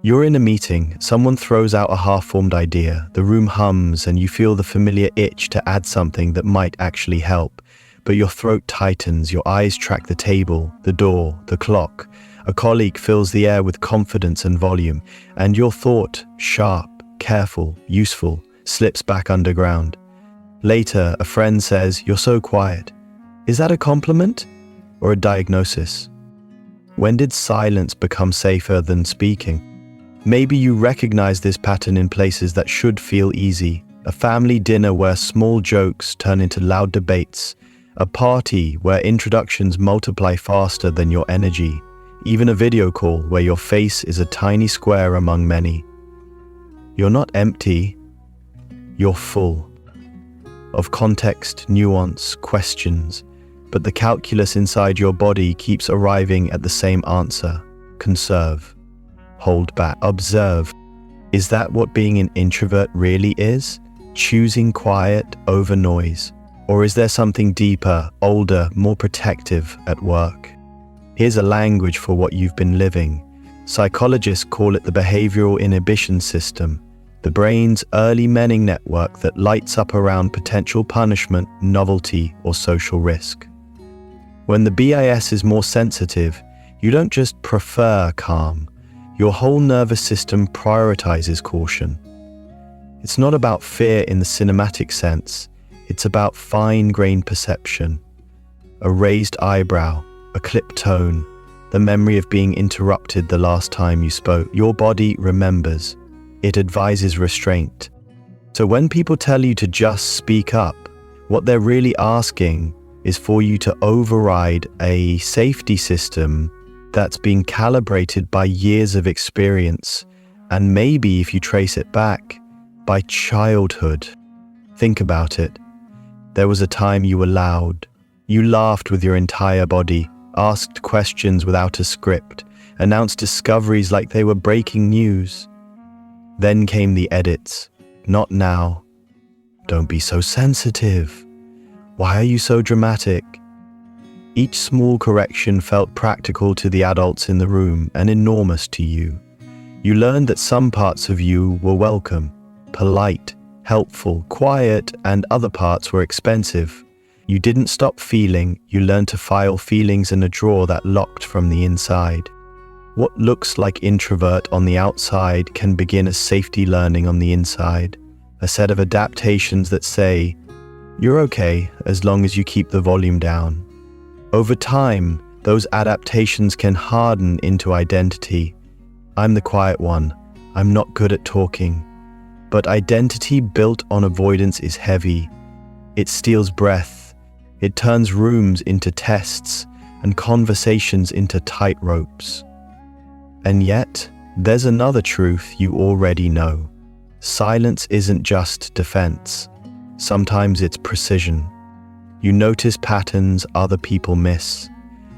You're in a meeting, someone throws out a half-formed idea, the room hums, and you feel the familiar itch to add something that might actually help. But your throat tightens, your eyes track the table, the door, the clock. A colleague fills the air with confidence and volume, and your thought, sharp, careful, useful, slips back underground. Later, a friend says, "You're so quiet." Is that a compliment or a diagnosis? When did silence become safer than speaking? Maybe you recognize this pattern in places that should feel easy. A family dinner where small jokes turn into loud debates. A party where introductions multiply faster than your energy. Even a video call where your face is a tiny square among many. You're not empty, you're full. Of context, nuance, questions, but the calculus inside your body keeps arriving at the same answer. Conserve. Hold back. Observe. Is that what being an introvert really is? Choosing quiet over noise? Or is there something deeper, older, more protective at work? Here's a language for what you've been living. Psychologists call it the behavioral inhibition system, the brain's early Menning network that lights up around potential punishment, novelty, or social risk. When the BIS is more sensitive, you don't just prefer calm. Your whole nervous system prioritizes caution. It's not about fear in the cinematic sense. It's about fine-grained perception. A raised eyebrow, a clipped tone, the memory of being interrupted the last time you spoke. Your body remembers. It advises restraint. So when people tell you to just speak up, what they're really asking is for you to override a safety system that's been calibrated by years of experience, and maybe, if you trace it back, by childhood. Think about it. There was a time you were loud. You laughed with your entire body, asked questions without a script, announced discoveries like they were breaking news. Then came the edits. Not now. Don't be so sensitive. Why are you so dramatic? Each small correction felt practical to the adults in the room and enormous to you. You learned that some parts of you were welcome, polite, helpful, quiet, and other parts were expensive. You didn't stop feeling, you learned to file feelings in a drawer that locked from the inside. What looks like introvert on the outside can begin as safety learning on the inside, a set of adaptations that say, "You're okay as long as you keep the volume down." Over time, those adaptations can harden into identity. I'm the quiet one. I'm not good at talking. But identity built on avoidance is heavy. It steals breath. It turns rooms into tests and conversations into tightropes. And yet, there's another truth you already know. Silence isn't just defense. Sometimes it's precision. You notice patterns other people miss.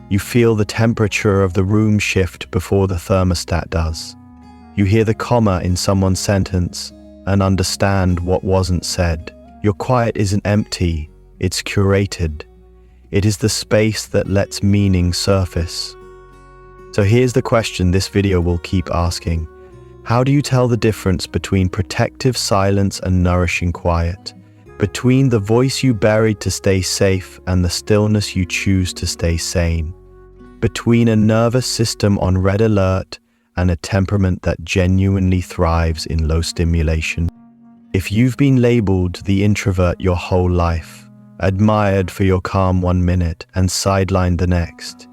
You feel the temperature of the room shift before the thermostat does. You hear the comma in someone's sentence and understand what wasn't said. Your quiet isn't empty, it's curated. It is the space that lets meaning surface. So here's the question this video will keep asking. How do you tell the difference between protective silence and nourishing quiet? Between the voice you buried to stay safe and the stillness you choose to stay sane. Between a nervous system on red alert and a temperament that genuinely thrives in low stimulation. If you've been labeled the introvert your whole life, admired for your calm 1 minute and sidelined the next,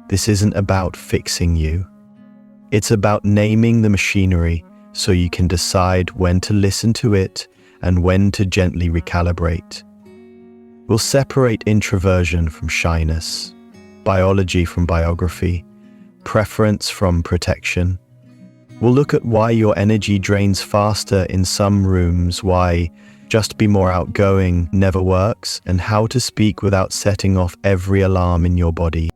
this isn't about fixing you. It's about naming the machinery so you can decide when to listen to it and when to gently recalibrate. We'll separate introversion from shyness, biology from biography, preference from protection. We'll look at why your energy drains faster in some rooms, why just be more outgoing never works, and how to speak without setting off every alarm in your body.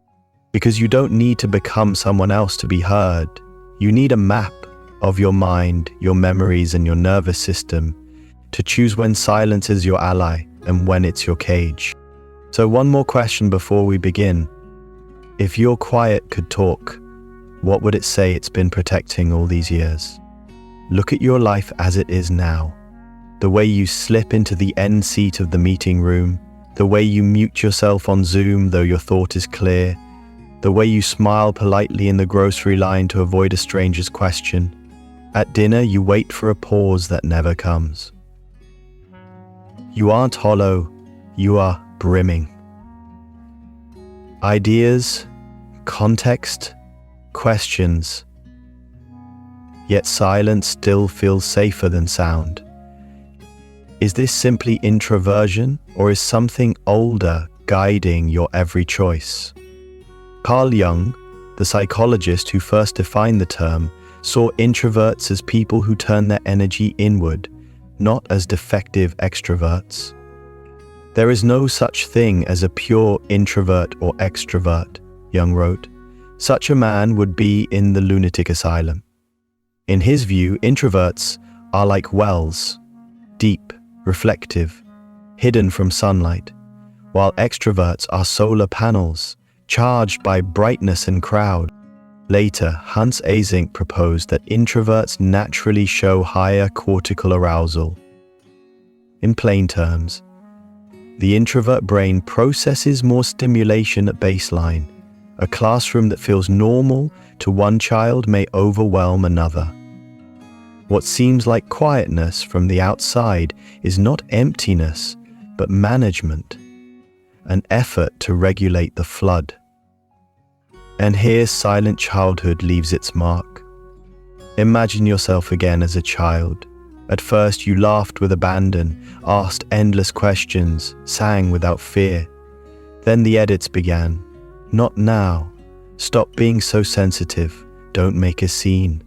Because you don't need to become someone else to be heard. You need a map of your mind, your memories, and your nervous system to choose when silence is your ally and when it's your cage. So one more question before we begin. If your quiet could talk, What would it say it's been protecting all these years? Look at your life as it is now. The way you slip into the end seat of the meeting room, the way you mute yourself on Zoom though your thought is clear, the way you smile politely in the grocery line to avoid a stranger's question. At dinner, you wait for a pause that never comes. You aren't hollow, you are brimming. Ideas, context, questions. Yet silence still feels safer than sound. Is this simply introversion, or is something older guiding your every choice? Carl Jung, the psychologist who first defined the term, saw introverts as people who turn their energy inward, not as defective extroverts. There is no such thing as a pure introvert or extrovert, Jung wrote. Such a man would be in the lunatic asylum. In his view, introverts are like wells, deep, reflective, hidden from sunlight, while extroverts are solar panels, charged by brightness and crowd. Later, Hans Eysenck proposed that introverts naturally show higher cortical arousal. In plain terms, the introvert brain processes more stimulation at baseline. A classroom that feels normal to one child may overwhelm another. What seems like quietness from the outside is not emptiness, but management, an effort to regulate the flood. And here silent childhood leaves its mark. Imagine yourself again as a child. At first you laughed with abandon, asked endless questions, sang without fear. Then the edits began. Not now. Stop being so sensitive. Don't make a scene.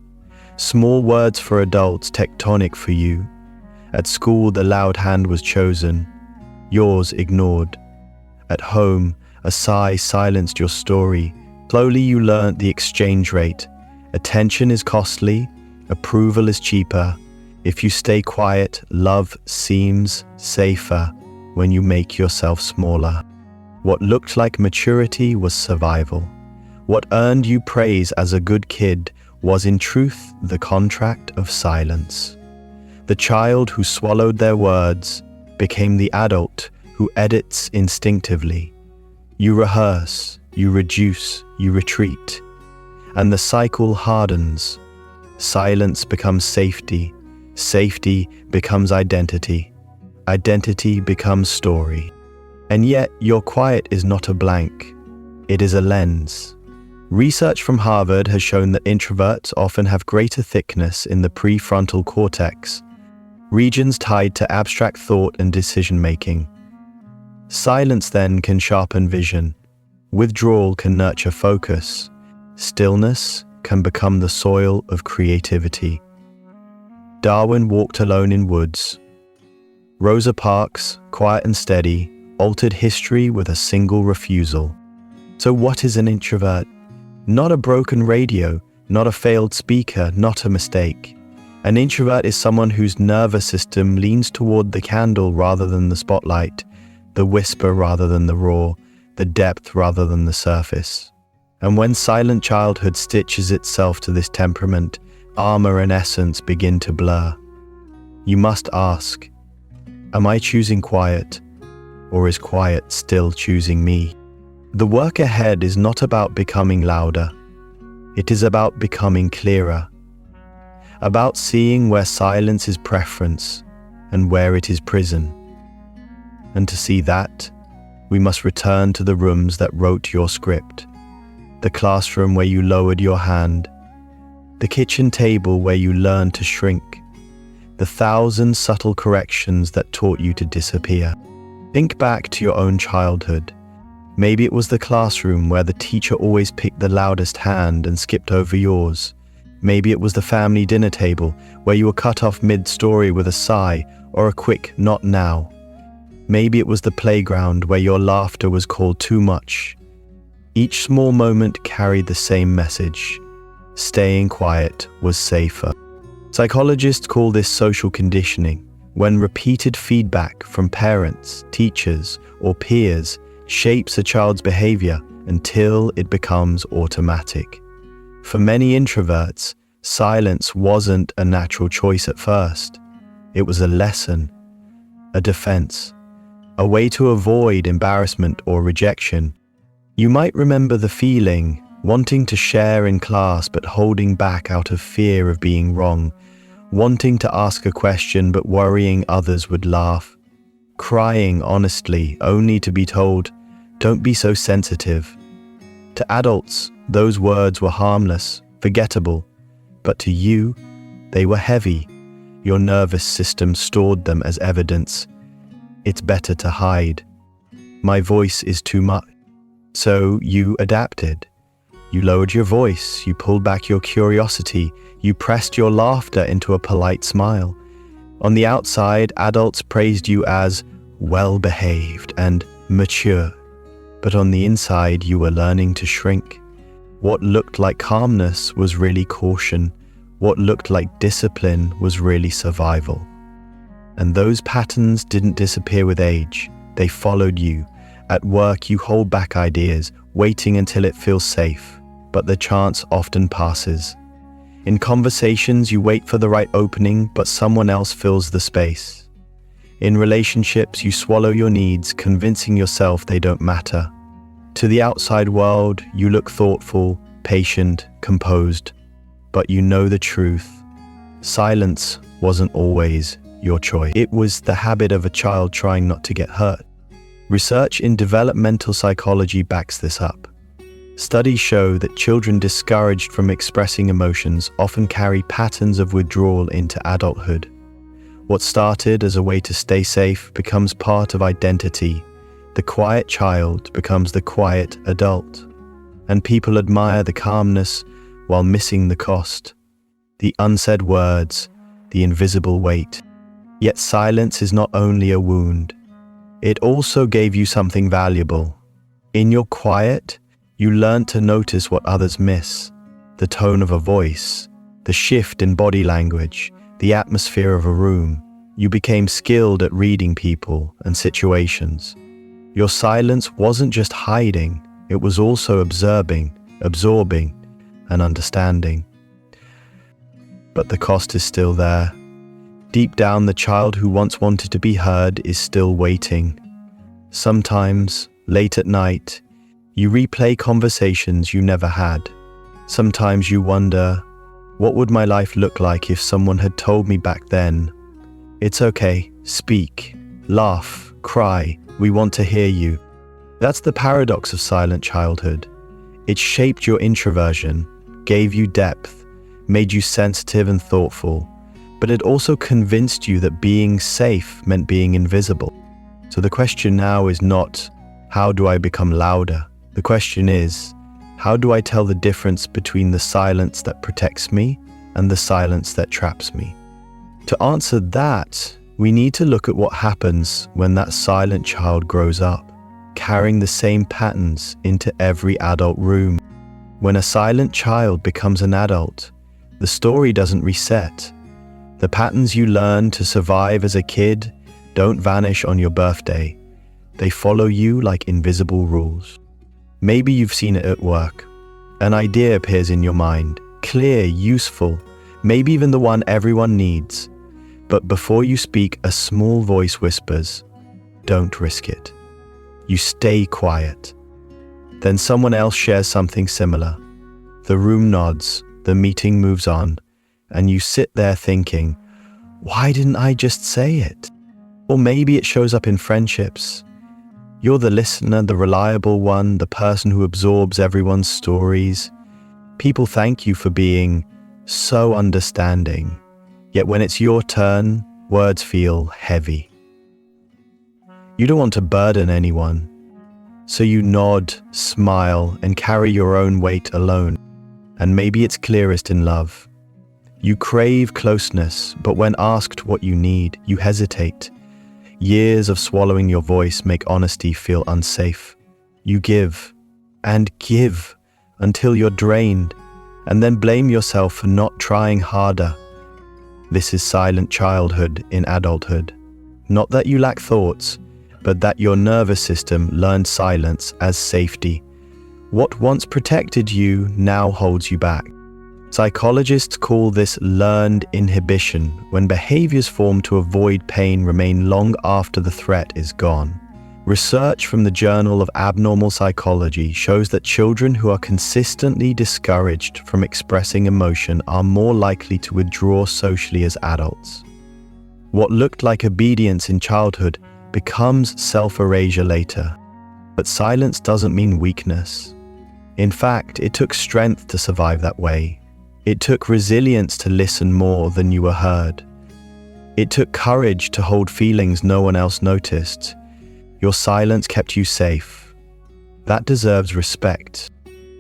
Small words for adults, tectonic for you. At school the loud hand was chosen. Yours ignored. At home, a sigh silenced your story. Slowly you learnt the exchange rate. Attention is costly, approval is cheaper. If you stay quiet, love seems safer when you make yourself smaller. What looked like maturity was survival. What earned you praise as a good kid was in truth the contract of silence. The child who swallowed their words became the adult who edits instinctively. You rehearse, you reduce, you retreat, and the cycle hardens. Silence becomes safety, safety becomes identity, identity becomes story. And yet your quiet is not a blank, it is a lens. Research from Harvard has shown that introverts often have greater thickness in the prefrontal cortex, regions tied to abstract thought and decision-making. Silence then can sharpen vision. Withdrawal can nurture focus. Stillness can become the soil of creativity. Darwin walked alone in woods. Rosa Parks, quiet and steady, altered history with a single refusal. So what is an introvert? Not a broken radio, not a failed speaker, not a mistake. An introvert is someone whose nervous system leans toward the candle rather than the spotlight, the whisper rather than the roar, the depth rather than the surface. And when silent childhood stitches itself to this temperament, armor and essence begin to blur. You must ask, am I choosing quiet, or is quiet still choosing me? The work ahead is not about becoming louder. It is about becoming clearer, about seeing where silence is preference and where it is prison. And to see that, we must return to the rooms that wrote your script, the classroom where you lowered your hand, the kitchen table where you learned to shrink, the 1,000 subtle corrections that taught you to disappear. Think back to your own childhood. Maybe it was the classroom where the teacher always picked the loudest hand and skipped over yours. Maybe it was the family dinner table where you were cut off mid-story with a sigh or a quick "not now." Maybe it was the playground where your laughter was called too much. Each small moment carried the same message. Staying quiet was safer. Psychologists call this social conditioning, when repeated feedback from parents, teachers, or peers shapes a child's behavior until it becomes automatic. For many introverts, silence wasn't a natural choice at first. It was a lesson, a defense, a way to avoid embarrassment or rejection. You might remember the feeling, wanting to share in class but holding back out of fear of being wrong, wanting to ask a question but worrying others would laugh, crying honestly only to be told, "Don't be so sensitive." To adults, those words were harmless, forgettable, but to you, they were heavy. Your nervous system stored them as evidence. It's better to hide. My voice is too much. So you adapted. You lowered your voice, you pulled back your curiosity, you pressed your laughter into a polite smile. On the outside, adults praised you as well-behaved and mature. But on the inside, you were learning to shrink. What looked like calmness was really caution. What looked like discipline was really survival. And those patterns didn't disappear with age. They followed you. At work, you hold back ideas, waiting until it feels safe, but the chance often passes. In conversations, you wait for the right opening, but someone else fills the space. In relationships, you swallow your needs, convincing yourself they don't matter. To the outside world, you look thoughtful, patient, composed, but you know the truth. Silence wasn't always your choice. It was the habit of a child trying not to get hurt. Research in developmental psychology backs this up. Studies show that children discouraged from expressing emotions often carry patterns of withdrawal into adulthood. What started as a way to stay safe becomes part of identity. The quiet child becomes the quiet adult. And people admire the calmness while missing the cost. The unsaid words, the invisible weight. Yet silence is not only a wound. It also gave you something valuable. In your quiet, you learned to notice what others miss. The tone of a voice, the shift in body language, the atmosphere of a room. You became skilled at reading people and situations. Your silence wasn't just hiding, it was also observing, absorbing, and understanding. But the cost is still there. Deep down, the child who once wanted to be heard is still waiting. Sometimes, late at night, you replay conversations you never had. Sometimes you wonder, what would my life look like if someone had told me back then? It's okay, speak, laugh, cry, we want to hear you. That's the paradox of silent childhood. It shaped your introversion, gave you depth, made you sensitive and thoughtful, but it also convinced you that being safe meant being invisible. So the question now is not, how do I become louder? The question is, how do I tell the difference between the silence that protects me and the silence that traps me? To answer that, we need to look at what happens when that silent child grows up, carrying the same patterns into every adult room. When a silent child becomes an adult, the story doesn't reset. The patterns you learn to survive as a kid don't vanish on your birthday. They follow you like invisible rules. Maybe you've seen it at work. An idea appears in your mind, clear, useful, maybe even the one everyone needs. But before you speak, a small voice whispers, "Don't risk it." You stay quiet. Then someone else shares something similar. The room nods, the meeting moves on, and you sit there thinking, why didn't I just say it? Or maybe it shows up in friendships. You're the listener, the reliable one, the person who absorbs everyone's stories. People thank you for being so understanding. Yet when it's your turn, words feel heavy. You don't want to burden anyone, so you nod, smile, and carry your own weight alone. And maybe it's clearest in love. You crave closeness, but when asked what you need, you hesitate. Years of swallowing your voice make honesty feel unsafe. You give and give until you're drained, and then blame yourself for not trying harder. This is silent childhood in adulthood. Not that you lack thoughts, but that your nervous system learned silence as safety. What once protected you now holds you back. Psychologists call this learned inhibition, when behaviors formed to avoid pain remain long after the threat is gone. Research from the Journal of Abnormal Psychology shows that children who are consistently discouraged from expressing emotion are more likely to withdraw socially as adults. What looked like obedience in childhood becomes self-erasure later. But silence doesn't mean weakness. In fact, it took strength to survive that way. It took resilience to listen more than you were heard. It took courage to hold feelings no one else noticed. Your silence kept you safe. That deserves respect.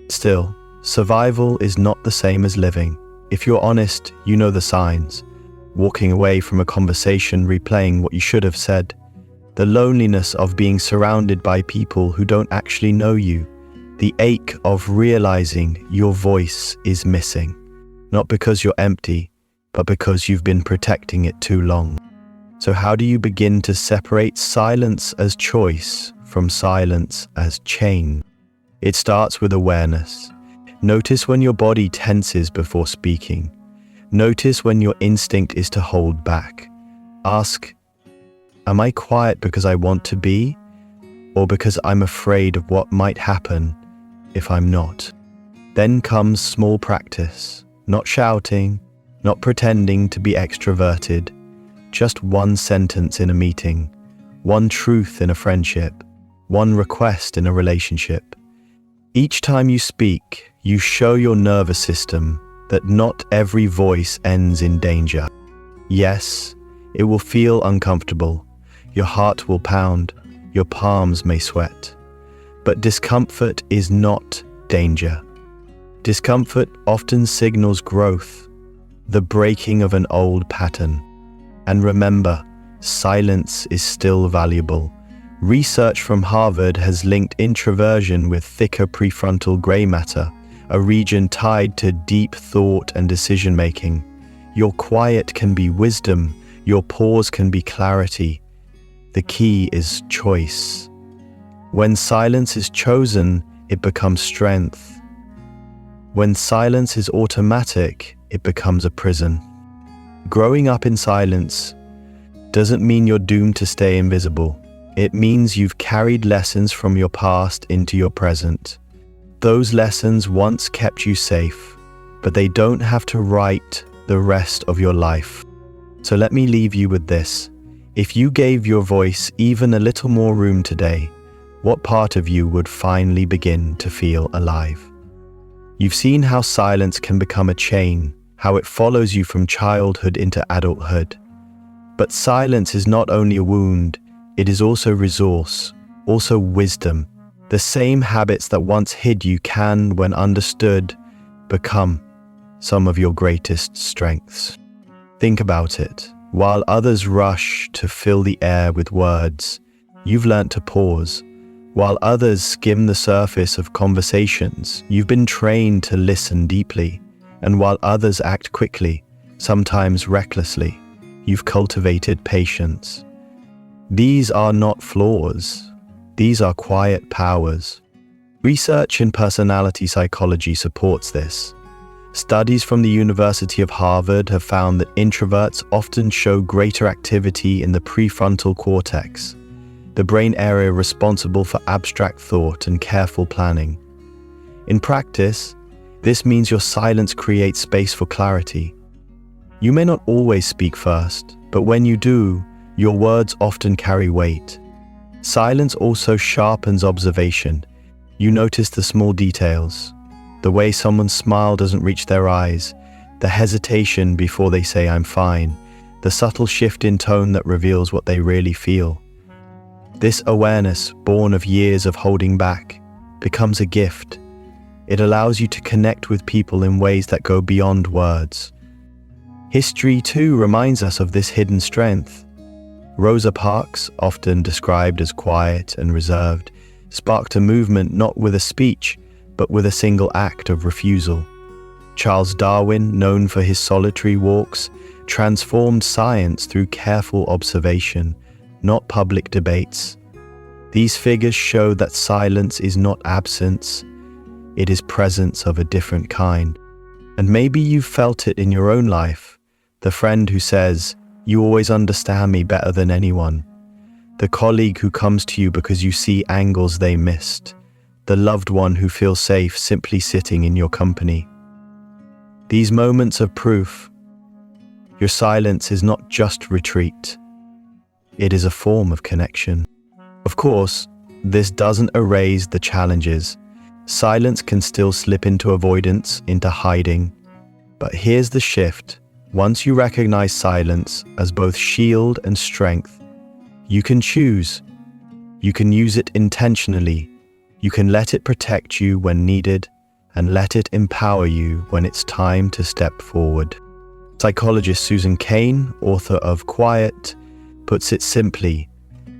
Still, survival is not the same as living. If you're honest, you know the signs. Walking away from a conversation, replaying what you should have said. The loneliness of being surrounded by people who don't actually know you. The ache of realizing your voice is missing. Not because you're empty, but because you've been protecting it too long. So how do you begin to separate silence as choice from silence as chain? It starts with awareness. Notice when your body tenses before speaking. Notice when your instinct is to hold back. Ask, am I quiet because I want to be, or because I'm afraid of what might happen if I'm not? Then comes small practice, not shouting, not pretending to be extroverted, just one sentence in a meeting, one truth in a friendship, one request in a relationship. Each time you speak, you show your nervous system that not every voice ends in danger. Yes, it will feel uncomfortable. Your heart will pound, your palms may sweat. But discomfort is not danger. Discomfort often signals growth, the breaking of an old pattern. And remember, silence is still valuable. Research from Harvard has linked introversion with thicker prefrontal gray matter, a region tied to deep thought and decision-making. Your quiet can be wisdom, your pause can be clarity. The key is choice. When silence is chosen, it becomes strength. When silence is automatic, it becomes a prison. Growing up in silence doesn't mean you're doomed to stay invisible. It means you've carried lessons from your past into your present. Those lessons once kept you safe, but they don't have to write the rest of your life. So let me leave you with this. If you gave your voice even a little more room today, what part of you would finally begin to feel alive? You've seen how silence can become a chain, how it follows you from childhood into adulthood. But silence is not only a wound, it is also resource, also wisdom. The same habits that once hid you can, when understood, become some of your greatest strengths. Think about it. While others rush to fill the air with words, you've learnt to pause. While others skim the surface of conversations, you've been trained to listen deeply. And while others act quickly, sometimes recklessly, you've cultivated patience. These are not flaws. These are quiet powers. Research in personality psychology supports this. Studies from the University of Harvard have found that introverts often show greater activity in the prefrontal cortex, the brain area responsible for abstract thought and careful planning. In practice, this means your silence creates space for clarity. You may not always speak first, but when you do, your words often carry weight. Silence also sharpens observation. You notice the small details, the way someone's smile doesn't reach their eyes, the hesitation before they say "I'm fine," the subtle shift in tone that reveals what they really feel. This awareness, born of years of holding back, becomes a gift. It allows you to connect with people in ways that go beyond words. History, too, reminds us of this hidden strength. Rosa Parks, often described as quiet and reserved, sparked a movement not with a speech, but with a single act of refusal. Charles Darwin, known for his solitary walks, transformed science through careful observation, not public debates. These figures show that silence is not absence, it is presence of a different kind. And maybe you've felt it in your own life, the friend who says, "You always understand me better than anyone." The colleague who comes to you because you see angles they missed. The loved one who feels safe simply sitting in your company. These moments are proof. Your silence is not just retreat. It is a form of connection. Of course, this doesn't erase the challenges. Silence can still slip into avoidance, into hiding. But here's the shift. Once you recognize silence as both shield and strength, you can choose. You can use it intentionally. You can let it protect you when needed, and let it empower you when it's time to step forward. Psychologist Susan Cain, author of Quiet, puts it simply: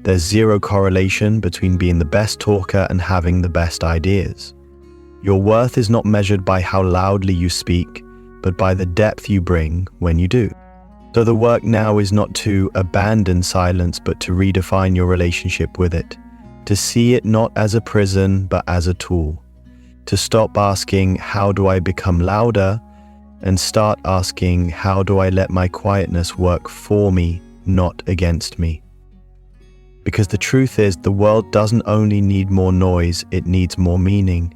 there's zero correlation between being the best talker and having the best ideas. Your worth is not measured by how loudly you speak, but by the depth you bring when you do. So the work now is not to abandon silence, but to redefine your relationship with it, to see it not as a prison, but as a tool, to stop asking, "How do I become louder?" and start asking, "How do I let my quietness work for me, not against me?" Because the truth is, the world doesn't only need more noise, it needs more meaning.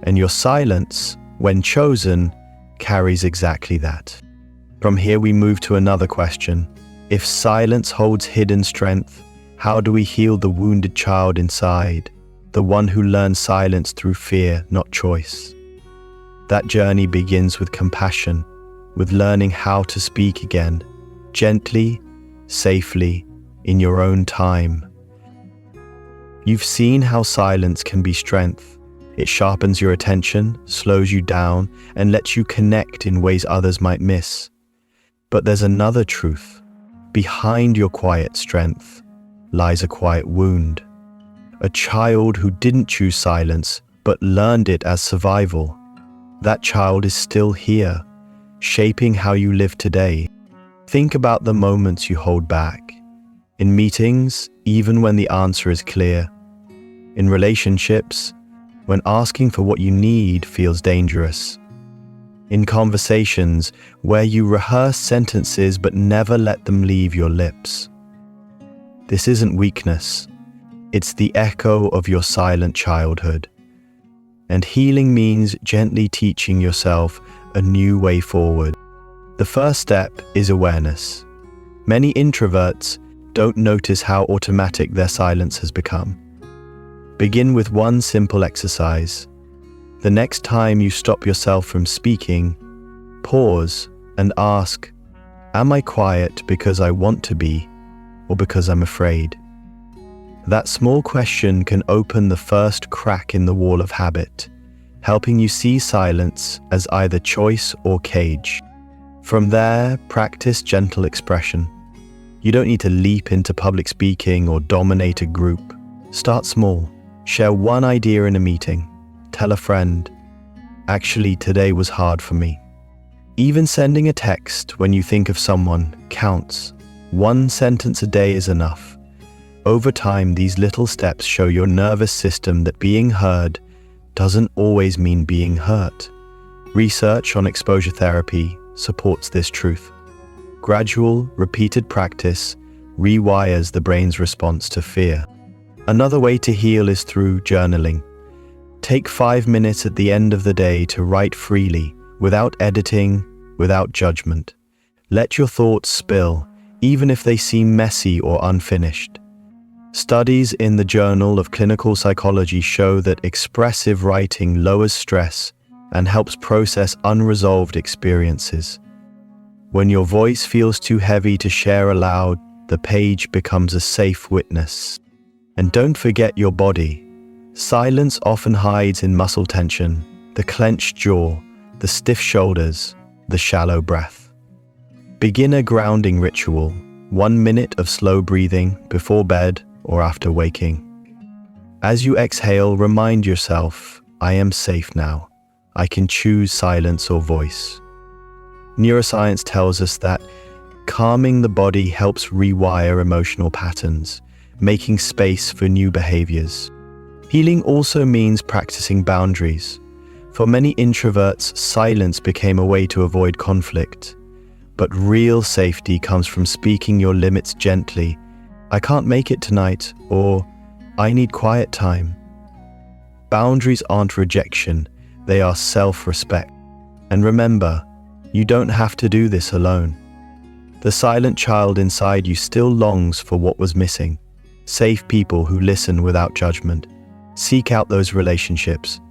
And your silence, when chosen, carries exactly that. From here we move to another question. If silence holds hidden strength, how do we heal the wounded child inside, the one who learns silence through fear, not choice? That journey begins with compassion, with learning how to speak again, gently, safely, in your own time. You've seen how silence can be strength. It sharpens your attention, slows you down, and lets you connect in ways others might miss. But there's another truth. Behind your quiet strength lies a quiet wound. A child who didn't choose silence, but learned it as survival. That child is still here, shaping how you live today. Think about the moments you hold back. In meetings, even when the answer is clear. In relationships, when asking for what you need feels dangerous. In conversations where you rehearse sentences but never let them leave your lips. This isn't weakness. It's the echo of your silent childhood. And healing means gently teaching yourself a new way forward. The first step is awareness. Many introverts don't notice how automatic their silence has become. Begin with one simple exercise. The next time you stop yourself from speaking, pause and ask, "Am I quiet because I want to be, or because I'm afraid?" That small question can open the first crack in the wall of habit, helping you see silence as either choice or cage. From there, practice gentle expression. You don't need to leap into public speaking or dominate a group. Start small. Share one idea in a meeting. Tell a friend, "Actually, today was hard for me." Even sending a text when you think of someone counts. One sentence a day is enough. Over time, these little steps show your nervous system that being heard doesn't always mean being hurt. Research on exposure therapy supports this truth. Gradual, repeated practice rewires the brain's response to fear. Another way to heal is through journaling. Take 5 minutes at the end of the day to write freely, without editing, without judgment. Let your thoughts spill, even if they seem messy or unfinished. Studies in the Journal of Clinical Psychology show that expressive writing lowers stress and helps process unresolved experiences. When your voice feels too heavy to share aloud, the page becomes a safe witness. And don't forget your body. Silence often hides in muscle tension, the clenched jaw, the stiff shoulders, the shallow breath. Begin a grounding ritual, 1 minute of slow breathing before bed or after waking. As you exhale, remind yourself, "I am safe now. I can choose silence or voice." Neuroscience tells us that calming the body helps rewire emotional patterns, making space for new behaviors. Healing also means practicing boundaries. For many introverts, silence became a way to avoid conflict. But real safety comes from speaking your limits gently. I can't make it tonight, or I need quiet time. Boundaries aren't rejection, they are self-respect. And remember, you don't have to do this alone. The silent child inside you still longs for what was missing. Safe people who listen without judgment. Seek out those relationships.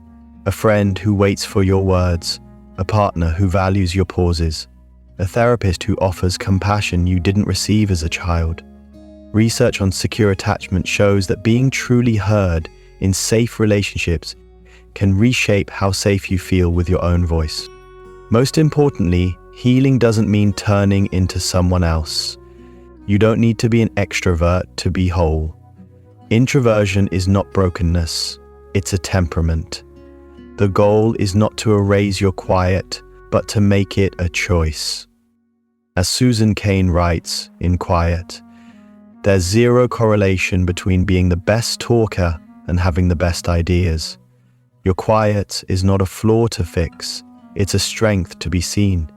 A friend who waits for your words. A partner who values your pauses. A therapist who offers compassion you didn't receive as a child. Research on secure attachment shows that being truly heard in safe relationships can reshape how safe you feel with your own voice. Most importantly, healing doesn't mean turning into someone else. You don't need to be an extrovert to be whole. Introversion is not brokenness, it's a temperament. The goal is not to erase your quiet, but to make it a choice. As Susan Cain writes in Quiet, there's zero correlation between being the best talker and having the best ideas. Your quiet is not a flaw to fix, it's a strength to be seen.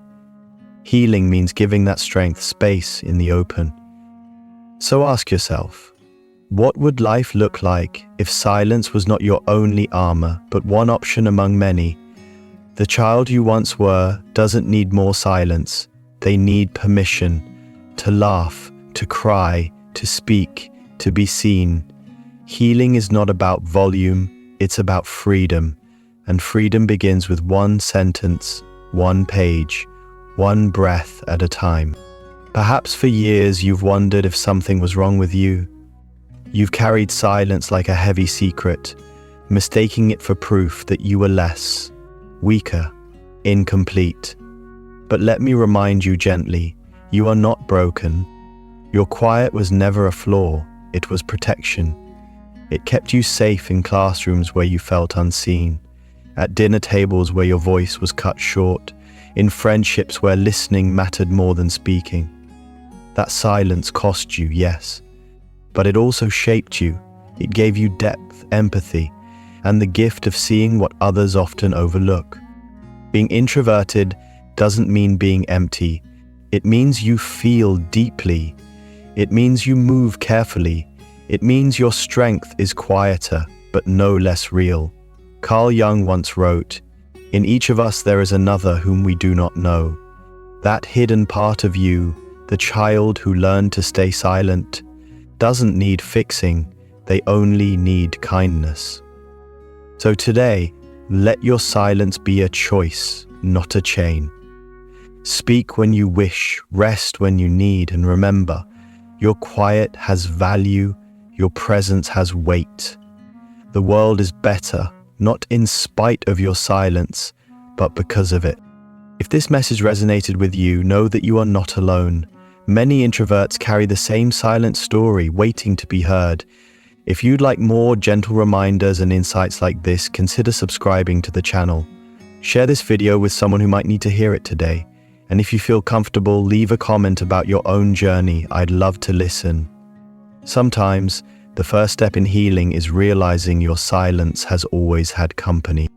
Healing means giving that strength space in the open. So ask yourself, what would life look like if silence was not your only armor, but one option among many? The child you once were doesn't need more silence. They need permission to laugh, to cry, to speak, to be seen. Healing is not about volume, it's about freedom. And freedom begins with one sentence, one page, one breath at a time. Perhaps for years you've wondered if something was wrong with you. You've carried silence like a heavy secret, mistaking it for proof that you were less, weaker, incomplete. But let me remind you gently, you are not broken. Your quiet was never a flaw, it was protection. It kept you safe in classrooms where you felt unseen, at dinner tables where your voice was cut short, in friendships where listening mattered more than speaking. That silence cost you, yes, but it also shaped you. It gave you depth, empathy, and the gift of seeing what others often overlook. Being introverted doesn't mean being empty. It means you feel deeply. It means you move carefully. It means your strength is quieter, but no less real. Carl Jung once wrote, "In each of us there is another whom we do not know. That hidden part of you, the child who learned to stay silent, doesn't need fixing, they only need kindness." So today, let your silence be a choice, not a chain. Speak when you wish, rest when you need, and remember, your quiet has value, your presence has weight. The world is better, not in spite of your silence, but because of it. If this message resonated with you, know that you are not alone. Many introverts carry the same silent story, waiting to be heard. If you'd like more gentle reminders and insights like this, consider subscribing to the channel. Share this video with someone who might need to hear it today. And if you feel comfortable, leave a comment about your own journey. I'd love to listen. Sometimes, the first step in healing is realizing your silence has always had company.